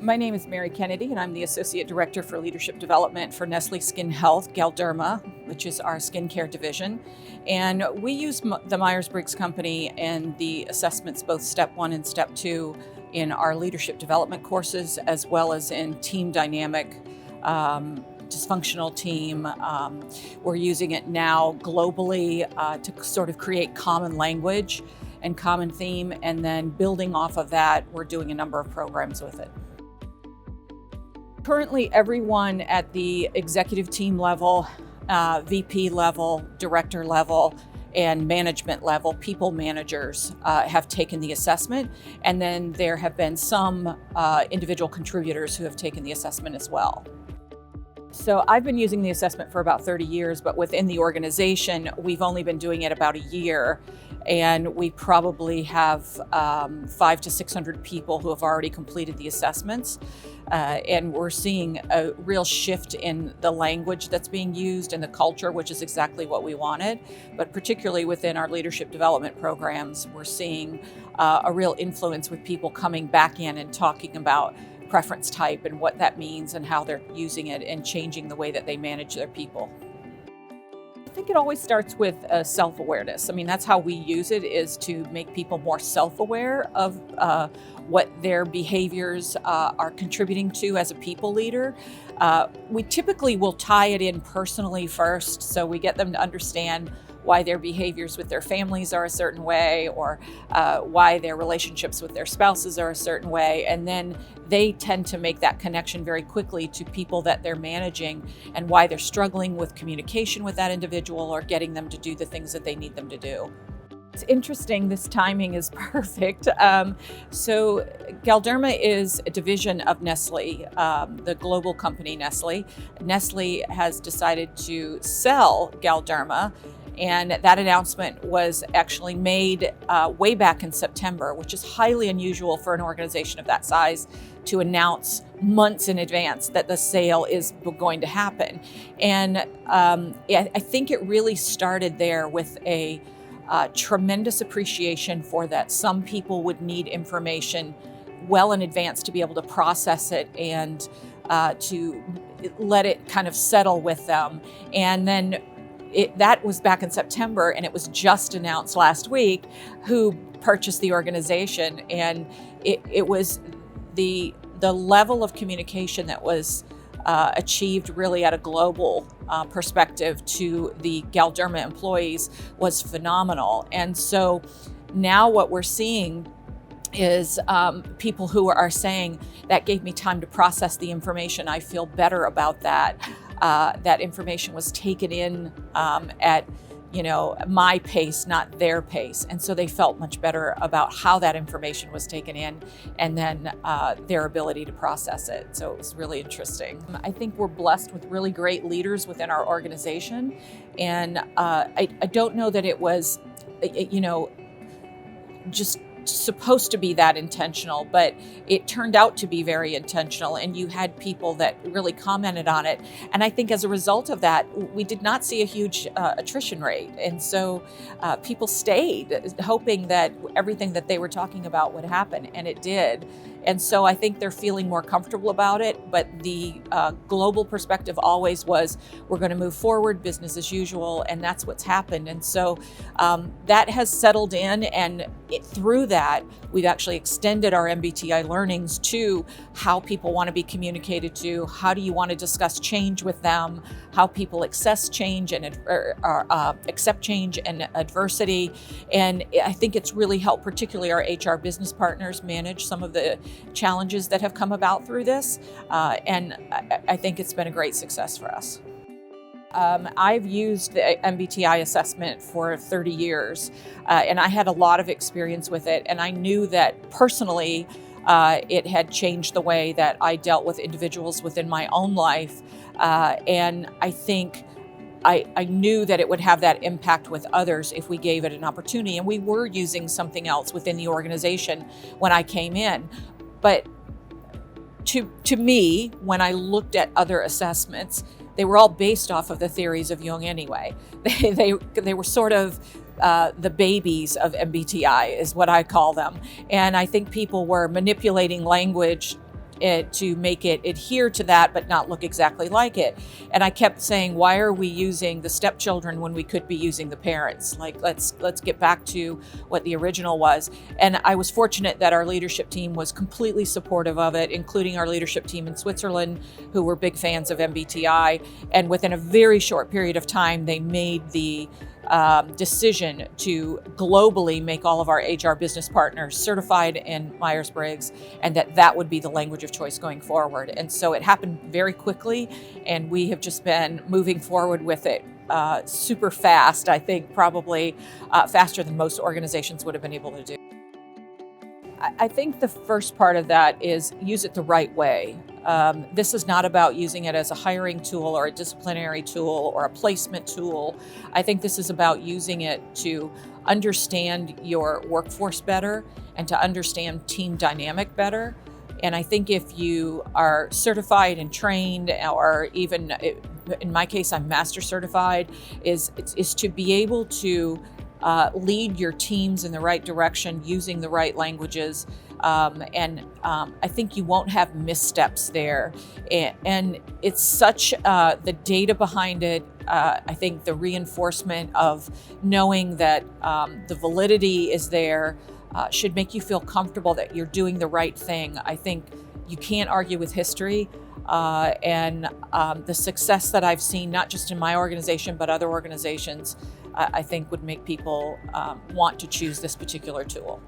My name is Mary Kennedy, and I'm the Associate Director for Leadership Development for Nestle Skin Health, Galderma, which is our skincare division. And we use the Myers-Briggs company and the assessments, both Step 1 and Step 2, in our leadership development courses, as well as in team dynamic, dysfunctional team. We're using it now globally to sort of create common language and common theme, and then building off of that, we're doing a number of programs with it. Currently, everyone at the executive team level, VP level, director level, and management level, people managers have taken the assessment, and then there have been some individual contributors who have taken the assessment as well. So I've been using the assessment for about 30 years, but within the organization, we've only been doing it about a year. And we probably have 500 to 600 people who have already completed the assessments. And we're seeing a real shift in the language that's being used and the culture, which is exactly what we wanted. But particularly within our leadership development programs, we're seeing a real influence with people coming back in and talking about preference type and what that means and how they're using it and changing the way that they manage their people. I think it always starts with self-awareness. I mean, that's how we use it, is to make people more self-aware of what their behaviors are contributing to as a people leader. We typically will tie it in personally first, so we get them to understand why their behaviors with their families are a certain way, or why their relationships with their spouses are a certain way. And then they tend to make that connection very quickly to people that they're managing and why they're struggling with communication with that individual or getting them to do the things that they need them to do. It's interesting, this timing is perfect. So Galderma is a division of Nestle, the global company Nestle. Nestle has decided to sell Galderma, and that announcement was actually made way back in September, which is highly unusual for an organization of that size to announce months in advance that the sale is going to happen. And I think it really started there with a tremendous appreciation for that some people would need information well in advance to be able to process it and to let it kind of settle with them. And then that was back in September, and it was just announced last week who purchased the organization. And it was the level of communication that was achieved really at a global perspective to the Galderma employees was phenomenal. And so now what we're seeing is people who are saying, that gave me time to process the information. I feel better about that. That information was taken in at my pace, not their pace. And so they felt much better about how that information was taken in, and then their ability to process it. So it was really interesting. I think we're blessed with really great leaders within our organization. And I don't know that it was, just supposed to be that intentional, but it turned out to be very intentional, and you had people that really commented on it. And I think as a result of that, we did not see a huge attrition rate. And so people stayed hoping that everything that they were talking about would happen, and it did. And so I think they're feeling more comfortable about it, but the global perspective always was, we're going to move forward, business as usual, and that's what's happened. And so that has settled in, and through that, we've actually extended our MBTI learnings to how people want to be communicated to, how do you want to discuss change with them, how people accept change and accept change and adversity. And I think it's really helped particularly our HR business partners manage some of the challenges that have come about through this. And I think it's been a great success for us. I've used the MBTI assessment for 30 years, and I had a lot of experience with it. And I knew that personally, it had changed the way that I dealt with individuals within my own life. And I think I knew that it would have that impact with others if we gave it an opportunity. And we were using something else within the organization when I came in. But to me, when I looked at other assessments, they were all based off of the theories of Jung anyway. They were sort of the babies of MBTI is what I call them. And I think people were manipulating language it to make it adhere to that but not look exactly like it. And I kept saying, why are we using the stepchildren when we could be using the parents? Like, let's get back to what the original was. And I was fortunate that our leadership team was completely supportive of it, including our leadership team in Switzerland, who were big fans of MBTI. And within a very short period of time, they made the decision to globally make all of our HR business partners certified in Myers-Briggs, and that would be the language of choice going forward. And so it happened very quickly, and we have just been moving forward with it super fast. I think probably faster than most organizations would have been able to do. I think the first part of that is use it the right way. This is not about using it as a hiring tool or a disciplinary tool or a placement tool. I think this is about using it to understand your workforce better and to understand team dynamic better. And I think if you are certified and trained, or even in my case, I'm master certified, is to be able to lead your teams in the right direction using the right languages. I think you won't have missteps there. And it's such the data behind it. I think the reinforcement of knowing that the validity is there should make you feel comfortable that you're doing the right thing. I think you can't argue with history. The success that I've seen, not just in my organization, but other organizations, I think would make people want to choose this particular tool.